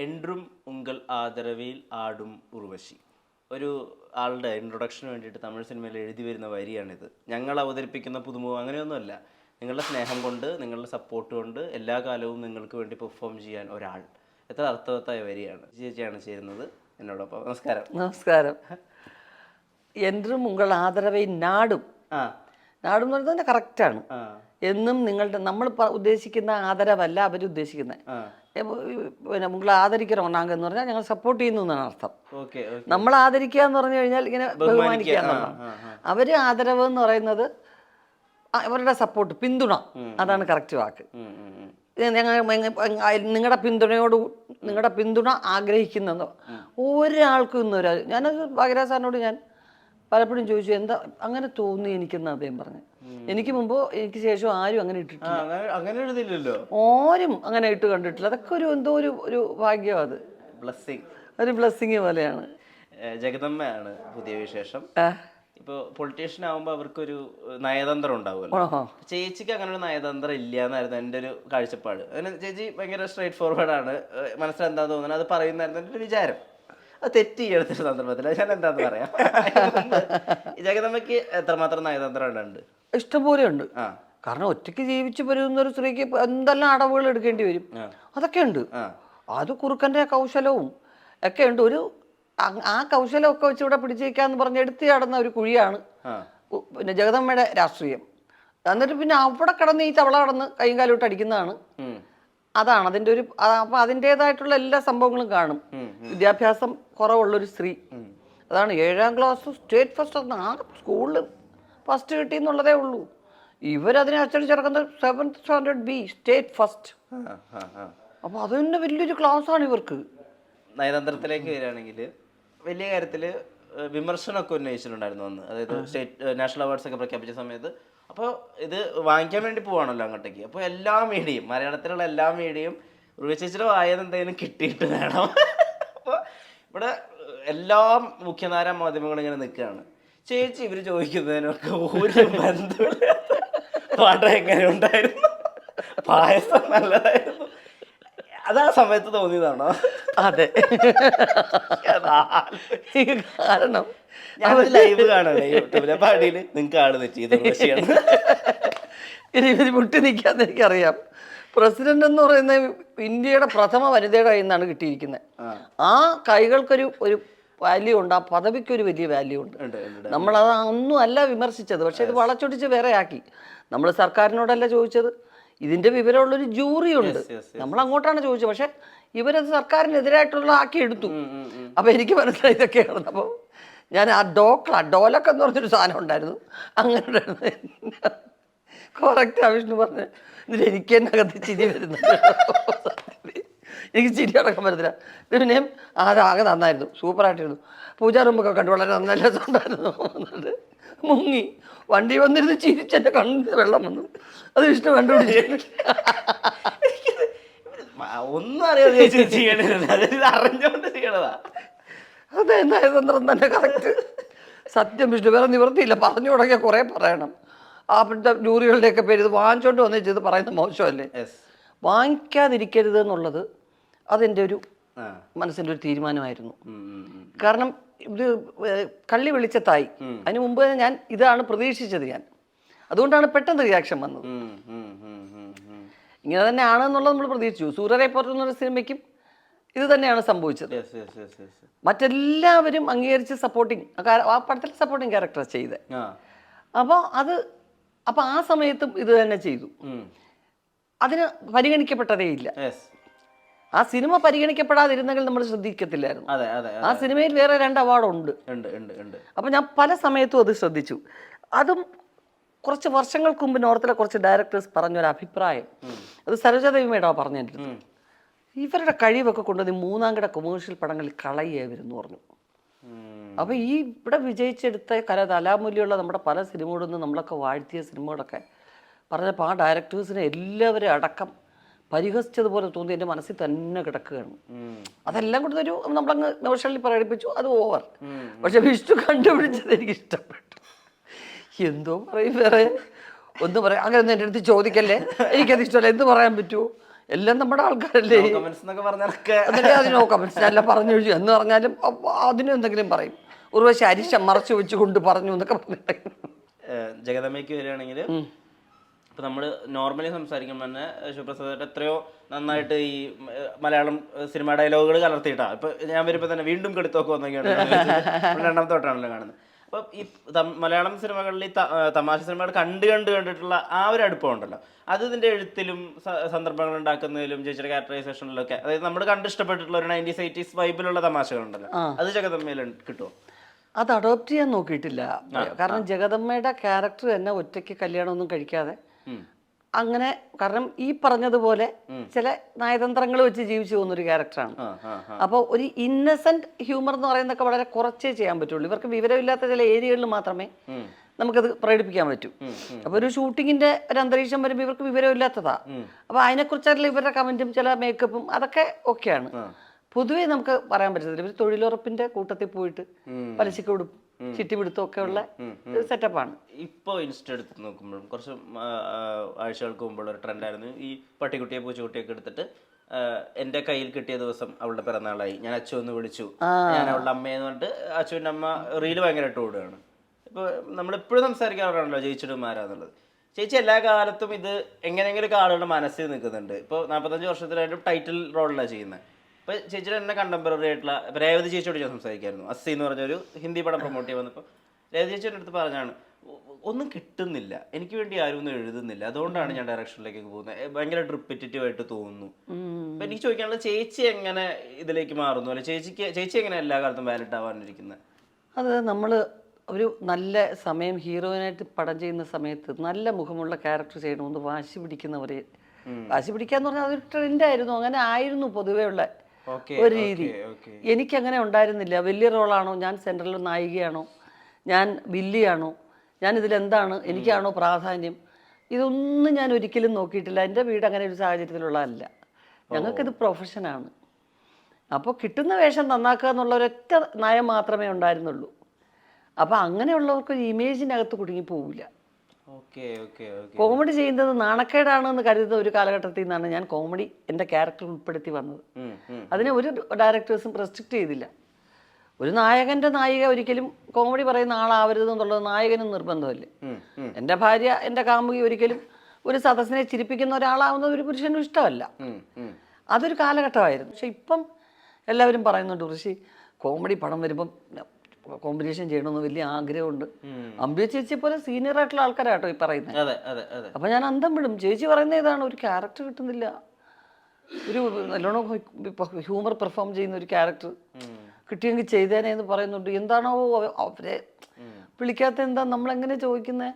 എൻട്രും ഉങ്കൽ ആദരവിൽ ആടും ഉർവശി ഒരു ആളുടെ ഇൻട്രൊഡക്ഷന് വേണ്ടിയിട്ട് തമിഴ് സിനിമയിൽ എഴുതി വരുന്ന വരിയാണിത്. ഞങ്ങൾ അവതരിപ്പിക്കുന്ന പുതുമുഖം അങ്ങനെയൊന്നുമല്ല. നിങ്ങളുടെ സ്നേഹം കൊണ്ട്, നിങ്ങളുടെ സപ്പോർട്ട് കൊണ്ട് എല്ലാ കാലവും നിങ്ങൾക്ക് വേണ്ടി പെർഫോം ചെയ്യാൻ ഒരാൾ. എത്ര അർത്ഥവത്തായ വരിയാണ്. ചേച്ചിയാണ് ചേരുന്നത് എന്നോടൊപ്പം. നമസ്കാരം. നമസ്കാരം. എൻട്രും ഉങ്കൾ ആദരവൈ നാടും. നാടും എന്ന് പറയുന്നത് കറക്റ്റാണ്. എന്നും നമ്മൾ ഉദ്ദേശിക്കുന്ന ആദരവല്ല അവർ ഉദ്ദേശിക്കുന്നത്. പിന്നെ നിങ്ങൾ ആദരിക്കണോന്നാങ്ക എന്ന് പറഞ്ഞാൽ ഞങ്ങൾ സപ്പോർട്ട് ചെയ്യുന്നു എന്നാണ് അർത്ഥം. നമ്മൾ ആദരിക്കുക എന്ന് പറഞ്ഞു കഴിഞ്ഞാൽ ഇങ്ങനെ ബഹുമാനിക്കുക എന്നുള്ളതാണ്. അവർ ആദരവ് എന്ന് പറയുന്നത് അവരുടെ സപ്പോർട്ട്, പിന്തുണ, അതാണ് കറക്റ്റ് വാക്ക്. നിങ്ങളുടെ പിന്തുണ ആഗ്രഹിക്കുന്നതോ ഒരാൾക്കും ഇന്നൊരു, ഞാനത് ഭാഗ്യരാജ് സാറിനോട് ഞാൻ പലപ്പോഴും ചോദിച്ചു, എന്താ അങ്ങനെ തോന്നി എനിക്കെന്ന് അദ്ദേഹം പറഞ്ഞു. എനിക്ക് മുമ്പോ എനിക്ക് ശേഷം ആരും അങ്ങനെ ഇട്ടിട്ടില്ല, ആരും അങ്ങനെ ഇട്ട് കണ്ടിട്ടില്ല. അതൊക്കെ ഒരു എന്തോ ഒരു ഭാഗ്യം, അത് ഒരു ബ്ലെസ്സിങ് പോലെയാണ്. ജഗദമ്മയാണ് പുതിയ വിശേഷം. ഇപ്പോൾ പൊളിറ്റീഷ്യൻ ആകുമ്പോൾ അവർക്കൊരു നയതന്ത്രം ഉണ്ടാവുമല്ലോ. ചേച്ചിക്ക് അങ്ങനെ ഒരു നയതന്ത്രം ഇല്ല എന്നായിരുന്നു എൻ്റെ ഒരു കാഴ്ചപ്പാട്. അതിന് ചേച്ചി ഭയങ്കര സ്ട്രേറ്റ് ഫോർവേഡ് ആണ്, മനസ്സിലെന്താ തോന്നുന്നത് അത് പറയുന്നായിരുന്നു എൻ്റെ ഒരു വിചാരം. അത് തെറ്റി എടുത്തൊരു സന്ദർഭത്തിൽ ഞാൻ എന്താന്ന് പറയാം. ജഗദമ്മയ്ക്ക് എത്രമാത്രം നയതന്ത്രം ഉണ്ട്? ഇഷ്ടംപോലെ ഉണ്ട്. കാരണം ഒറ്റയ്ക്ക് ജീവിച്ചു വരുന്ന ഒരു സ്ത്രീക്ക് എന്തെല്ലാം അടവുകൾ എടുക്കേണ്ടി വരും, അതൊക്കെ ഉണ്ട്. അത് കുറുക്കൻ്റെ കൗശലവും ഒക്കെ ഉണ്ട്. ആ കൗശലമൊക്കെ വെച്ച് ഇവിടെ പിടിച്ചേക്കാന്ന് പറഞ്ഞ് എടുത്തു ചാടുന്ന ഒരു കുഴിയാണ് പിന്നെ ജഗദമ്മയുടെ രാഷ്ട്രീയം. എന്നിട്ട് പിന്നെ അവിടെ കിടന്ന് ഈ തവള കടന്ന് കൈയും കാലോട്ട് അടിക്കുന്നതാണ്. അതാണ് അതിൻ്റെ ഒരു, അപ്പം അതിൻ്റെതായിട്ടുള്ള എല്ലാ സംഭവങ്ങളും കാണും. വിദ്യാഭ്യാസം കുറവുള്ളൊരു സ്ത്രീ, അതാണ് 7ാം ക്ലാസ് സ്റ്റേറ്റ് ഫസ്റ്റ് എന്ന് ആ സ്കൂളിൽ ഫസ്റ്റ് കിട്ടി എന്നുള്ളതേ ഉള്ളൂ. ഇവരതിനെ അച്ചടിച്ചിറക്കുന്നത് 7th standard B state first. അപ്പോൾ അത് തന്നെ വലിയൊരു ക്ലാസ്സാണ് ഇവർക്ക്. നയതന്ത്രത്തിലേക്ക് വരികയാണെങ്കിൽ വലിയ കാര്യത്തിൽ വിമർശനമൊക്കെ ഉന്നയിച്ചിട്ടുണ്ടായിരുന്നു അന്ന്. അതായത് സ്റ്റേറ്റ് നാഷണൽ അവാർഡ്സ് ഒക്കെ പ്രഖ്യാപിച്ച സമയത്ത്. അപ്പോൾ ഇത് വാങ്ങിക്കാൻ വേണ്ടി പോവാണല്ലോ അങ്ങോട്ടേക്ക്. അപ്പോൾ എല്ലാ മീഡിയയും, മലയാളത്തിലുള്ള എല്ലാ മീഡിയയും ഉർവശിയുടെ വായന എന്തെങ്കിലും കിട്ടിയിട്ട് വേണം. അപ്പോൾ ഇവിടെ എല്ലാ മുഖ്യധാര മാധ്യമങ്ങളും ഇങ്ങനെ നിൽക്കുകയാണ്. ചേച്ചി ഇവർ ചോദിക്കുന്നതിനൊക്കെ ഒരു ബന്ധമില്ല. പാട്ട് എങ്ങനെ ഉണ്ടായിരുന്നു, പായസം നല്ലതായിരുന്നു, അത് ആ സമയത്ത് തോന്നിയതാണോ? അതെ, കാരണം ഞാൻ ലൈവ് കാണാണ് യൂട്യൂബിലെ പാടിയിൽ നിങ്ങൾക്ക് ആള് തെറ്റിയത് ഇനി ഇവർ മുട്ടി നിൽക്കാന്ന് എനിക്കറിയാം. പ്രസിഡന്റ് എന്ന് പറയുന്നത് ഇന്ത്യയുടെ പ്രഥമ വനിതയുടെ കയ്യിൽ നിന്നാണ് കിട്ടിയിരിക്കുന്നത്. ആ കൈകൾക്കൊരു വാല്യൂ ഉണ്ട്, ആ പദവിക്കൊരു വലിയ വാല്യൂ ഉണ്ട്. നമ്മളത് ഒന്നും അല്ല വിമർശിച്ചത്, പക്ഷെ ഇത് വളച്ചൊടിച്ച് വേറെ ആക്കി. നമ്മൾ സർക്കാരിനോടല്ല ചോദിച്ചത്, ഇതിൻ്റെ വിവരമുള്ളൊരു ജൂറി ഉണ്ട്, നമ്മൾ അങ്ങോട്ടാണ് ചോദിച്ചത്. പക്ഷെ ഇവരത് സർക്കാരിനെതിരായിട്ടുള്ള ആക്കി എടുത്തു. അപ്പം എനിക്ക് മനസ്സിലായി ഇതൊക്കെയാണ്. അപ്പോൾ ഞാൻ ആ ഡോലക്ക് എന്ന് പറഞ്ഞൊരു സാധനം ഉണ്ടായിരുന്നു, അങ്ങനെ ഉണ്ടായിരുന്നു. കറക്റ്റ് വിഷ്ണു പറഞ്ഞു. ഇതിൽ എനിക്ക് തന്നെ അകത്ത് ചിരി വരുന്നുണ്ട്, എനിക്ക് ചിരി അടക്കം വരുന്നില്ല. പിന്നെയും അതാകെ നന്നായിരുന്നു, സൂപ്പറായിട്ടിരുന്നു. പൂജാ റൂമൊക്കെ കണ്ടു വളരെ നല്ല രസമുണ്ടായിരുന്നു. എന്നിട്ട് മുങ്ങി വണ്ടി വന്നിരുന്ന് ചിരിച്ചെൻ്റെ കണ്ണിന് വെള്ളം വന്നു. അത് വിഷ്ണു കണ്ടുപിടിച്ചു. ഒന്നും അറിയാതെ അറിഞ്ഞോണ്ട് ചെയ്യണതാ. അതെ, നയതന്ത്രം തന്നെ കറക്റ്റ്. സത്യം വിഷ്ണു, വേറെ നിവൃത്തിയില്ല. പറഞ്ഞു തുടങ്ങിയാൽ കുറേ പറയണം. ആ പിന്നെ ജൂറികളുടെയൊക്കെ പേര് ഇത് വാങ്ങിച്ചോണ്ട് വന്നേ ചെയ്ത് പറയുന്നത് മോശമല്ലേ? വാങ്ങിക്കാതിരിക്കരുത് എന്നുള്ളത് അതെൻ്റെ ഒരു മനസ്സിൻ്റെ ഒരു തീരുമാനമായിരുന്നു. കാരണം ഇത് കള്ളി വെളിച്ചത്തായി. അതിന് മുമ്പ് ഞാൻ ഇതാണ് പ്രതീക്ഷിച്ചത്. ഞാൻ അതുകൊണ്ടാണ് പെട്ടെന്ന് റിയാക്ഷൻ വന്നത്. ഇങ്ങനെ തന്നെയാണ് എന്നുള്ളത് നമ്മൾ പ്രതീക്ഷിച്ചു. സൂര്യരെ പുറത്തുനിന്നൊരു സിനിമയ്ക്കും ഇത് തന്നെയാണ് സംഭവിച്ചത്. മറ്റെല്ലാവരും അംഗീകരിച്ച് സപ്പോർട്ടിങ്, ആ പടത്തിൽ സപ്പോർട്ടിങ് ക്യാരക്ടർ ചെയ്ത്. അപ്പോൾ ആ സമയത്തും ഇത് തന്നെ ചെയ്തു. അതിന് പരിഗണിക്കപ്പെട്ടതേ ഇല്ല. ആ സിനിമ പരിഗണിക്കപ്പെടാതിരുന്നെങ്കിൽ നമ്മൾ ശ്രദ്ധിക്കത്തില്ലായിരുന്നു. ആ സിനിമയിൽ വേറെ 2 അവാർഡുണ്ട്. അപ്പം ഞാൻ പല സമയത്തും അത് ശ്രദ്ധിച്ചു. അതും കുറച്ച് വർഷങ്ങൾക്ക് മുമ്പ് നോർത്തിലെ കുറച്ച് ഡയറക്ടേഴ്സ് പറഞ്ഞൊരു അഭിപ്രായം, അത് സരോജാദേവി മേഡം പറഞ്ഞിട്ടുണ്ട്. ഇവരുടെ കഴിവൊക്കെ കൊണ്ടുവന്ന് 3ാം കൊമേഴ്ഷ്യൽ പടങ്ങളിൽ കളയുകയായിരുന്നു പറഞ്ഞു. അപ്പോൾ ഈ ഇവിടെ വിജയിച്ചെടുത്ത തലാമൂല്യമുള്ള നമ്മുടെ പല സിനിമകളിൽ നിന്ന് നമ്മളൊക്കെ വാഴ്ത്തിയ സിനിമകളൊക്കെ പറഞ്ഞപ്പോൾ ആ ഡയറക്ടേഴ്സിനെ എല്ലാവരും അടക്കം പരിഹസിച്ചതുപോലെ തോന്നി എൻ്റെ മനസ്സിൽ തന്നെ കിടക്കുകയാണ്. അതെല്ലാം കൊടുത്തൊരു നമ്മളങ്ങ് നോഷണലി പ്രകടിപ്പിച്ചു, അത് ഓവർ. പക്ഷെ വിഷ്ണു കണ്ടുപിടിച്ചത് എനിക്ക് ഇഷ്ടപ്പെട്ടു. എന്തോ പറയും, വേറെ ഒന്നും പറയാം അങ്ങനെ ഒന്നും എൻ്റെ അടുത്ത് ചോദിക്കല്ലേ, എനിക്കത് ഇഷ്ടമല്ല, എന്ത് പറയാൻ പറ്റുമോ? എല്ലാം നമ്മുടെ ആൾക്കാരല്ലേ. കമന്റ്സ് എന്നൊക്കെ പറഞ്ഞാലൊക്കെ എന്നിട്ട് അതിന് കമന്റ്സ് അല്ല പറഞ്ഞു ഒഴിച്ചു എന്ന് പറഞ്ഞാലും അതിനും എന്തെങ്കിലും പറയും. ഉർവശി അരിശ മറച്ചു വെച്ചുകൊണ്ട് പറഞ്ഞു എന്നൊക്കെ പറഞ്ഞിട്ട്. ജഗദമ്മയ്ക്ക് വരികയാണെങ്കിൽ ഇപ്പൊ നമ്മൾ നോർമലി സംസാരിക്കുമ്പോൾ തന്നെ ശിവപ്രസാദ് എത്രയോ നന്നായിട്ട് ഈ മലയാളം സിനിമ ഡയലോഗുകൾ കലർത്തിയിട്ടാ. ഇപ്പൊ ഞാൻ വരുമ്പോ തന്നെ വീണ്ടും കെടുത്തോക്കെ വന്നൊക്കെയാണ് രണ്ടാമത്തെ തൊട്ടാണല്ലോ കാണുന്നത്. അപ്പൊ ഈ മലയാളം സിനിമകളിൽ ഈ തമാശ സിനിമകൾ കണ്ടിട്ടുള്ള ആ ഒരു അടുപ്പം ഉണ്ടല്ലോ, അത് ഇതിന്റെ എഴുത്തിലും സന്ദർഭങ്ങൾ ഉണ്ടാക്കുന്നതിലും ചേച്ചിയുടെ ക്യാരക്ടറൈസേഷനിലൊക്കെ, അതായത് നമ്മൾ കണ്ടിഷ്ടപ്പെട്ടിട്ടുള്ള ഒരു 90s 80s വൈബിലുള്ള തമാശകളുണ്ടല്ലോ, അത് ജഗദമ്മയിൽ കിട്ടുമോ? അത് അഡോപ്റ്റ് ചെയ്യാൻ നോക്കിയിട്ടില്ല. കാരണം ജഗദമ്മയുടെ ക്യാരക്ടർ തന്നെ ഒറ്റയ്ക്ക് കല്യാണമൊന്നും കഴിക്കാതെ അങ്ങനെ, കാരണം ഈ പറഞ്ഞതുപോലെ ചില നയതന്ത്രങ്ങൾ വെച്ച് ജീവിച്ചു പോകുന്നൊരു ക്യാരക്ടറാണ്. അപ്പോൾ ഒരു ഇന്നസെന്റ് ഹ്യൂമർ എന്ന് പറയുന്നതൊക്കെ വളരെ കുറച്ചേ ചെയ്യാൻ പറ്റുള്ളൂ. ഇവർക്ക് വിവരമില്ലാത്ത ചില ഏരിയകളിൽ മാത്രമേ നമുക്കത് പ്രകടിപ്പിക്കാൻ പറ്റൂ. അപ്പോൾ ഒരു ഷൂട്ടിങ്ങിന്റെ ഒരു അന്തരീക്ഷം വരുമ്പോൾ ഇവർക്ക് വിവരമില്ലാത്തതാ. അപ്പോൾ അതിനെക്കുറിച്ചുള്ള ഇവരുടെ കമന്റും ചില മേക്കപ്പും അതൊക്കെ ഓക്കെയാണ്. പൊതുവേ നമുക്ക് പറയാൻ പറ്റത്തില്ല. ഇവർ തൊഴിലുറപ്പിന്റെ കൂട്ടത്തിൽ പോയിട്ട് പലിശക്ക് കൊടുക്കും, ചിട്ടിപിടുത്തം ഒക്കെ ഉള്ള സെറ്റപ്പാണ്. ഇപ്പോൾ ഇൻസ്റ്റ എടുത്ത് നോക്കുമ്പോഴും കുറച്ച് ആഴ്ചകൾക്ക് മുമ്പുള്ള ഒരു ട്രെൻഡായിരുന്നു ഈ പട്ടിക്കുട്ടിയെ പൂച്ചക്കുട്ടിയൊക്കെ എടുത്തിട്ട് എൻ്റെ കയ്യിൽ കിട്ടിയ ദിവസം അവളുടെ പിറന്നാളായി, ഞാൻ അച്ചു എന്ന് വിളിച്ചു, ഞാൻ അവളുടെ അമ്മയെന്ന് പറഞ്ഞിട്ട് അച്ചുവിൻ്റെ അമ്മ റീല് ഭയങ്കരമായിട്ട് ഓടുകയാണ്. ഇപ്പോൾ നമ്മളെപ്പോഴും സംസാരിക്കാറുണ്ടല്ലോ ചേച്ചിടുമാരാന്നുള്ളത്. ചേച്ചി എല്ലാ കാലത്തും ഇത് എങ്ങനെയെങ്കിലും ആളുകളുടെ മനസ്സിൽ നിൽക്കുന്നുണ്ട്. ഇപ്പോൾ 45 വർഷത്തിലായിട്ടും ടൈറ്റിൽ റോളിലാണ് ചെയ്യുന്നത്. ഇപ്പോൾ ചേച്ചിയുടെ തന്നെ കണ്ടംപററി ആയിട്ടുള്ള രേവതി ചേച്ചിയോട് ഞാൻ സംസാരിക്കായിരുന്നു. അസ്സി എന്ന് പറഞ്ഞൊരു ഹിന്ദി പടം പ്രൊമോട്ട് ചെയ്യാൻ വന്നപ്പോൾ രേവതി ചേച്ചിയുടെ അടുത്ത് പറഞ്ഞാണ്, ഒന്നും കിട്ടുന്നില്ല, എനിക്ക് വേണ്ടി ആരും ഒന്നും എഴുതുന്നില്ല, അതുകൊണ്ടാണ് ഞാൻ ഡയറക്ഷനിലേക്ക് പോകുന്നത്, ഭയങ്കര റിപ്പിറ്റേറ്റീവ് ആയിട്ട് തോന്നുന്നു. അപ്പം എനിക്ക് ചോദിക്കാനുള്ളത്, ചേച്ചി എങ്ങനെ ഇതിലേക്ക് മാറുന്നു, അല്ലെ ചേച്ചി എങ്ങനെ എല്ലാ കാലത്തും വാലിഡ് ആവാനിരിക്കുന്നത്? അത് നമ്മൾ ഒരു നല്ല സമയം ഹീറോയിനായിട്ട് പടം ചെയ്യുന്ന സമയത്ത് നല്ല മുഖമുള്ള ക്യാരക്ടർ ചെയ്യണമെന്ന് വാശി പിടിക്കുന്നവരെ, വാശി പിടിക്കാന്ന് പറഞ്ഞാൽ അതൊരു ട്രെൻഡായിരുന്നു. അങ്ങനെ ആയിരുന്നു പൊതുവേ ഉള്ള ഒരു രീതി. എനിക്കങ്ങനെ ഉണ്ടായിരുന്നില്ല. വലിയ റോളാണോ, ഞാൻ സെൻട്രൽ നായികയാണോ, ഞാൻ വില്ലിയാണോ, ഞാൻ ഇതിലെന്താണ്, എനിക്കാണോ പ്രാധാന്യം, ഇതൊന്നും ഞാൻ ഒരിക്കലും നോക്കിയിട്ടില്ല. എൻ്റെ വീട് അങ്ങനെ ഒരു സാഹചര്യത്തിലുള്ളതല്ല. ഞങ്ങൾക്കിത് പ്രൊഫഷനാണ്. അപ്പോൾ കിട്ടുന്ന വേഷം നന്നാക്കുക എന്നുള്ള ഒരൊറ്റ നയം മാത്രമേ ഉണ്ടായിരുന്നുള്ളൂ. അപ്പോൾ അങ്ങനെയുള്ളവർക്കൊരു ഇമേജിനകത്ത് കുടുങ്ങി പോവില്ല. കോമഡി ചെയ്യുന്നത് നാണക്കേടാണെന്ന് കരുതുന്ന ഒരു കാലഘട്ടത്തിൽ നിന്നാണ് ഞാൻ കോമഡി എൻ്റെ ക്യാരക്ടർ ഉൾപ്പെടുത്തി വന്നത്. അതിനെ ഒരു ഡയറക്ടേഴ്സും റെസ്ട്രിക്റ്റ് ചെയ്തില്ല. ഒരു നായകൻ്റെ നായിക ഒരിക്കലും കോമഡി പറയുന്ന ആളാവരുത് എന്നുള്ളത് നായകനും നിർബന്ധമല്ലേ. എൻ്റെ ഭാര്യ, എൻ്റെ കാമുകി ഒരിക്കലും ഒരു സദസ്സിനെ ചിരിപ്പിക്കുന്ന ഒരാളാവുന്നത് ഒരു പുരുഷനും ഇഷ്ടമല്ല. അതൊരു കാലഘട്ടമായിരുന്നു. പക്ഷെ ഇപ്പം എല്ലാവരും പറയുന്നുണ്ട്, ഋഷി കോമഡി പടം വരുമ്പം കോമ്പിനേഷൻ ചെയ്യണമെന്ന് വലിയ ആഗ്രഹമുണ്ട്. അമ്പിയ ചേച്ചി പോലെ സീനിയർ ആയിട്ടുള്ള ആൾക്കാരാട്ടോ ഈ പറയുന്നത്. അപ്പൊ ഞാൻ അന്തം വിടും. ചേച്ചി പറയുന്ന ഇതാണ്, ഒരു ക്യാരക്ടർ കിട്ടുന്നില്ല, ഒരു നല്ലോണം ഹ്യൂമർ പെർഫോം ചെയ്യുന്ന ഒരു ക്യാരക്ടർ കിട്ടിയെങ്കിൽ ചെയ്തേനെ എന്ന് പറയുന്നുണ്ട്. എന്താണോ അവരെ വിളിക്കാത്ത, എന്താ നമ്മളെങ്ങനെ ചോദിക്കുന്നത്?